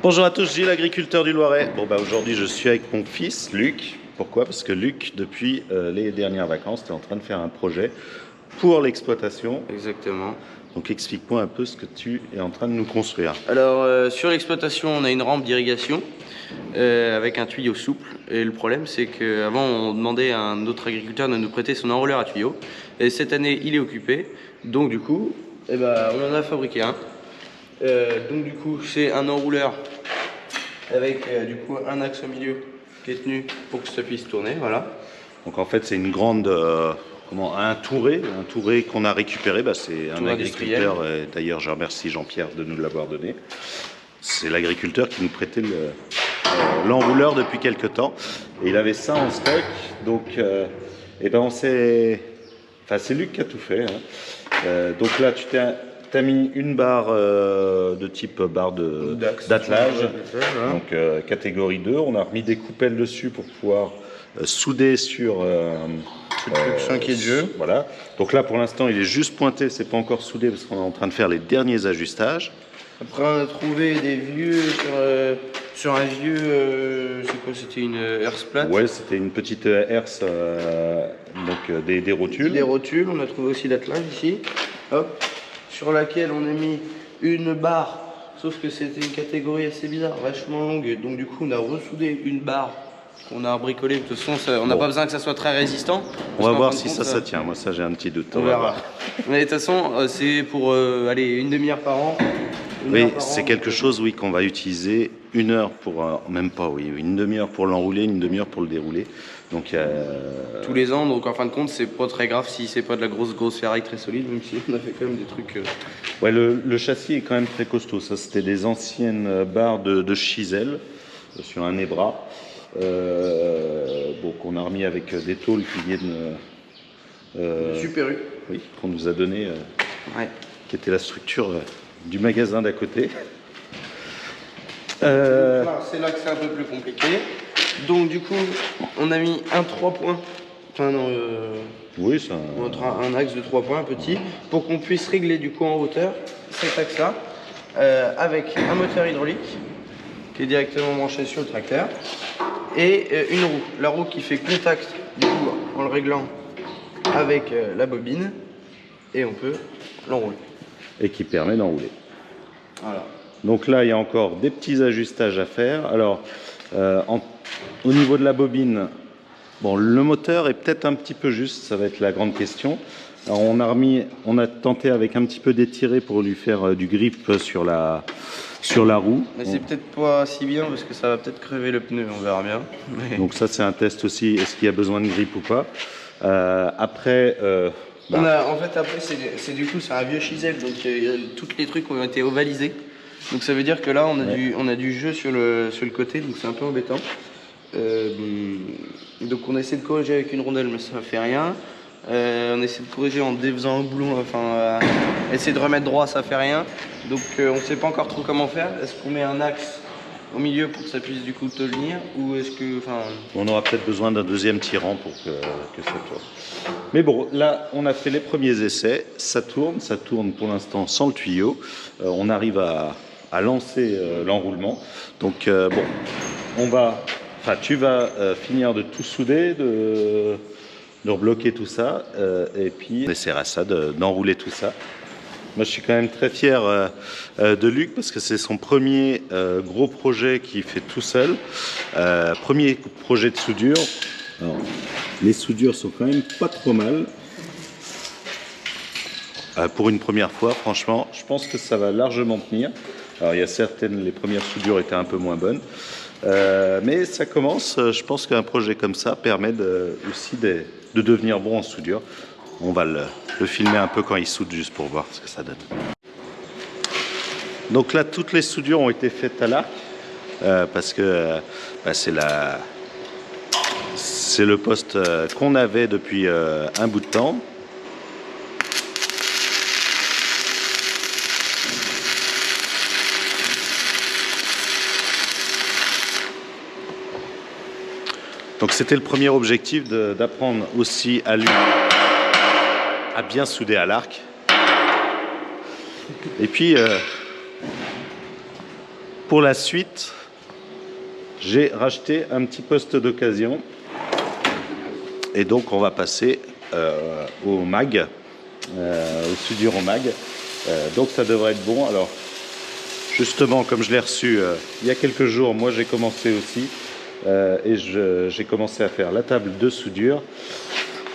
Bonjour à tous, Gilles, agriculteur du Loiret. Bon bah aujourd'hui je suis avec mon fils Luc. Pourquoi? Parce que Luc, depuis les dernières vacances, est en train de faire un projet pour l'exploitation. Exactement. Donc explique-moi un peu ce que tu es en train de nous construire. Alors sur l'exploitation, on a une rampe d'irrigation avec un tuyau souple. Et le problème, c'est qu'avant, on demandait à un autre agriculteur de nous prêter son enrouleur à tuyau. Et cette année, il est occupé. Donc du coup, on en a fabriqué un. Donc du coup, c'est un enrouleur avec du coup un axe au milieu qui est tenu pour que ça puisse tourner. Voilà. Donc en fait c'est une grande... un touré qu'on a récupéré, c'est un agriculteur, d'ailleurs je remercie Jean-Pierre de nous l'avoir donné. C'est l'agriculteur qui nous prêtait l'enrouleur depuis quelques temps et il avait ça en stock, donc c'est Luc qui a tout fait, hein. Donc là tu t'as mis une barre de type barre d'attelage, donc catégorie 2, on a remis des coupelles dessus pour pouvoir souder sur qui est de jeu. Voilà. Donc là pour l'instant il est juste pointé, c'est pas encore soudé parce qu'on est en train de faire les derniers ajustages. Après on a trouvé des vieux sur un vieux, c'est quoi, c'était une herse plate. Ouais, c'était une petite herse, donc des rotules. Des rotules, on a trouvé aussi l'attelage ici, hop, sur laquelle on a mis une barre, sauf que c'était une catégorie assez bizarre, vachement longue, donc du coup on a ressoudé une barre qu'on a bricolé. De toute façon, on n'a pas besoin que ça soit très résistant. On va voir si ça tient. Moi, ça, j'ai un petit doute. On verra. Mais de toute façon, c'est pour une demi-heure par an. Oui, c'est quelque chose, oui, qu'on va utiliser une heure pour, même pas, oui, une demi-heure pour l'enrouler, une demi-heure pour le dérouler. Donc tous les ans. Donc en fin de compte, c'est pas très grave si c'est pas de la grosse ferraille très solide, même si on a fait quand même des trucs. Ouais, le châssis est quand même très costaud. Ça, c'était des anciennes barres de chisel sur un ébras. On a remis avec des tôles qui viennent Super U. Oui, qu'on nous a donné, qui était la structure du magasin d'à côté. C'est là que c'est un peu plus compliqué. Donc du coup, on a mis un 3 points. Enfin non, oui, ça. Un axe de 3 points petit pour qu'on puisse régler du coup en hauteur cet axe-là avec un moteur hydraulique qui est directement branché sur le tracteur et une roue. La roue qui fait contact du coup en le réglant avec la bobine et on peut l'enrouler. Et qui permet d'enrouler. Voilà. Donc là, il y a encore des petits ajustages à faire. Alors, au niveau de la bobine, bon, le moteur est peut-être un petit peu juste, ça va être la grande question. Alors, on a tenté avec un petit peu d'étiré pour lui faire du grip sur la roue. Mais c'est peut-être pas si bien parce que ça va peut-être crever le pneu, on verra bien. Donc ça c'est un test aussi, est-ce qu'il y a besoin de grip ou pas. Après... En fait après c'est un vieux chisel, donc tous les trucs ont été ovalisés. Donc ça veut dire que là on a du jeu sur le côté, donc c'est un peu embêtant. Donc on essaie de corriger avec une rondelle mais ça fait rien. On essaie de corriger en défaisant un boulon, essayer de remettre droit, ça fait rien. Donc on sait pas encore trop comment faire. Est-ce qu'on met un axe au milieu pour que ça puisse du coup tenir, ou est-ce que... On aura peut-être besoin d'un deuxième tirant pour que ça tourne. Mais bon, là on a fait les premiers essais, ça tourne pour l'instant sans le tuyau. On arrive à lancer l'enroulement. Donc tu vas finir de tout souder, de rebloquer tout ça, et puis on essaiera d'enrouler tout ça. Moi je suis quand même très fier de Luc parce que c'est son premier gros projet qu'il fait tout seul, premier projet de soudure. Alors, les soudures sont quand même pas trop mal. Pour une première fois, franchement, je pense que ça va largement tenir. Alors il y a les premières soudures étaient un peu moins bonnes. Mais ça commence, je pense qu'un projet comme ça permet aussi de devenir bon en soudure. On va le filmer un peu quand il soude juste pour voir ce que ça donne. Donc là, toutes les soudures ont été faites à l'arc parce que c'est le poste qu'on avait depuis un bout de temps. Donc c'était le premier objectif d'apprendre aussi à lui à bien souder à l'arc. Et puis pour la suite, j'ai racheté un petit poste d'occasion. Et donc on va passer au mag, au soudure au mag. Donc ça devrait être bon. Alors justement, comme je l'ai reçu il y a quelques jours, moi j'ai commencé aussi. Et j'ai commencé à faire la table de soudure.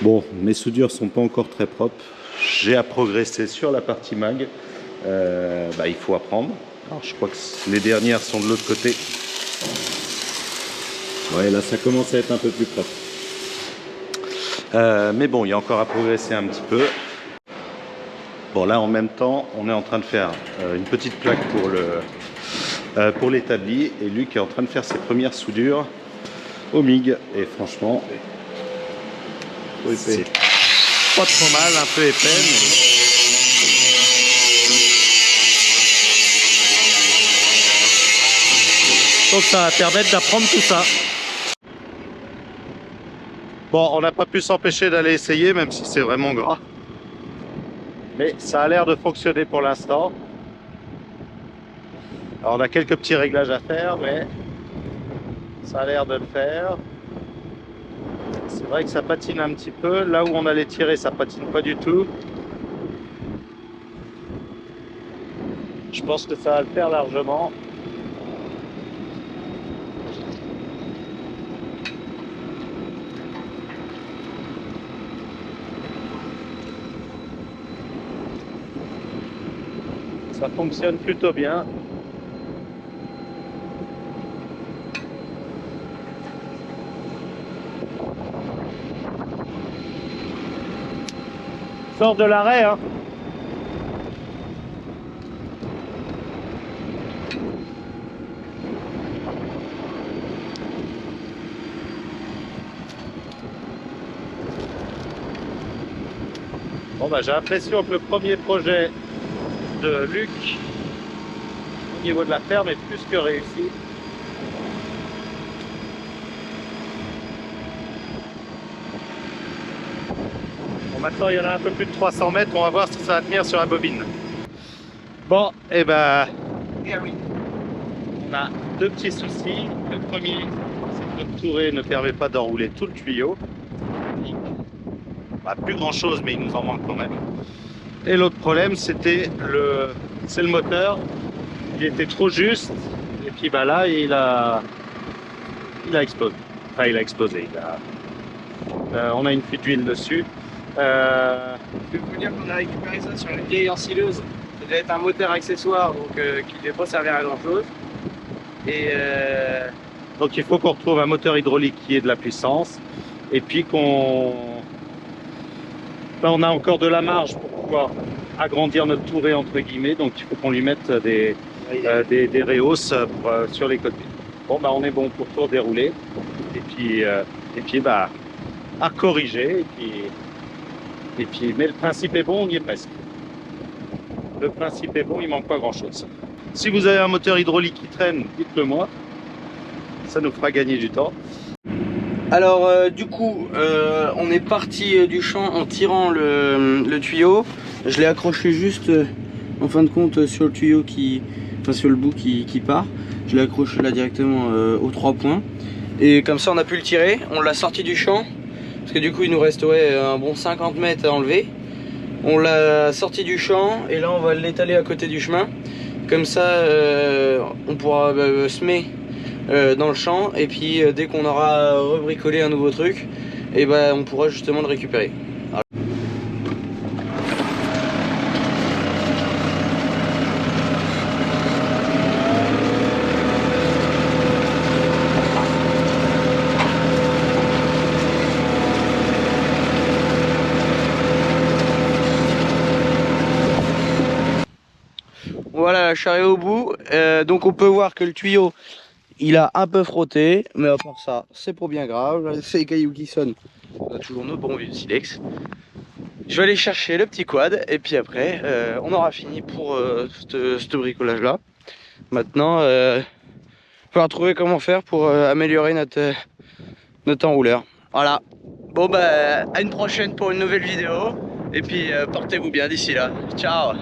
Bon, mes soudures sont pas encore très propres. J'ai à progresser sur la partie mag. Il faut apprendre. Alors je crois que les dernières sont de l'autre côté. Ouais, là ça commence à être un peu plus propre. Mais bon, il y a encore à progresser un petit peu. Bon, là en même temps, on est en train de faire une petite plaque pour l'établi. Et Luc est en train de faire ses premières soudures au MIG. Et franchement, c'est pas trop mal, un peu épais. Mais... donc ça va permettre d'apprendre tout ça. Bon, on n'a pas pu s'empêcher d'aller essayer, même si c'est vraiment gras. Mais ça a l'air de fonctionner pour l'instant. Alors on a quelques petits réglages à faire, mais ça a l'air de le faire. C'est vrai que ça patine un petit peu. Là où on allait tirer, ça patine pas du tout. Je pense que ça va le faire largement. Ça fonctionne plutôt bien. Sort de l'arrêt, hein. Bon bah j'ai l'impression que le premier projet de Luc au niveau de la ferme est plus que réussi. Bon, maintenant il y en a un peu plus de 300 mètres, on va voir si ça va tenir sur la bobine. Bon, et ben on a deux petits soucis. Le premier, c'est que notre touré ne permet pas d'enrouler tout le tuyau. Plus grand chose, mais il nous en manque quand même. Et l'autre problème, c'était le moteur. Il était trop juste. Et puis là, il a explosé. Enfin, il a explosé. On a une fuite d'huile dessus. Je peux vous dire qu'on a récupéré ça sur une vieille ensileuse. Ça devait être un moteur accessoire, donc qui ne devait pas servir à grand chose. Et donc il faut qu'on retrouve un moteur hydraulique qui ait de la puissance. Et puis on a encore de la marge pour pouvoir agrandir notre touré entre guillemets, donc il faut qu'on lui mette des rehausses sur les côtés. Bon on est bon pour tout dérouler et puis à corriger et puis mais le principe est bon, on y est presque. Le principe est bon, il manque pas grand chose. Si vous avez un moteur hydraulique qui traîne, dites-le moi, ça nous fera gagner du temps. Alors du coup on est parti du champ en tirant le tuyau. Je l'ai accroché juste en fin de compte sur le tuyau sur le bout qui part. Je l'ai accroché là directement aux 3 points. Et comme ça on a pu le tirer. On l'a sorti du champ. Parce que du coup il nous reste un bon 50 mètres à enlever. On l'a sorti du champ et là on va l'étaler à côté du chemin. Comme ça on pourra semer dans le champ et puis dès qu'on aura rebricolé un nouveau truc et on pourra justement le récupérer. Voilà, la charrue au bout, donc on peut voir que le tuyau il a un peu frotté, mais à part ça, c'est pas bien grave. C'est les cailloux qui sonnent. On a toujours nos bons vieux silex. Je vais aller chercher le petit quad et puis après, on aura fini pour ce bricolage là. Maintenant, il va trouver comment faire pour améliorer notre enrouleur. Voilà. Bon à une prochaine pour une nouvelle vidéo. Et puis portez-vous bien d'ici là. Ciao.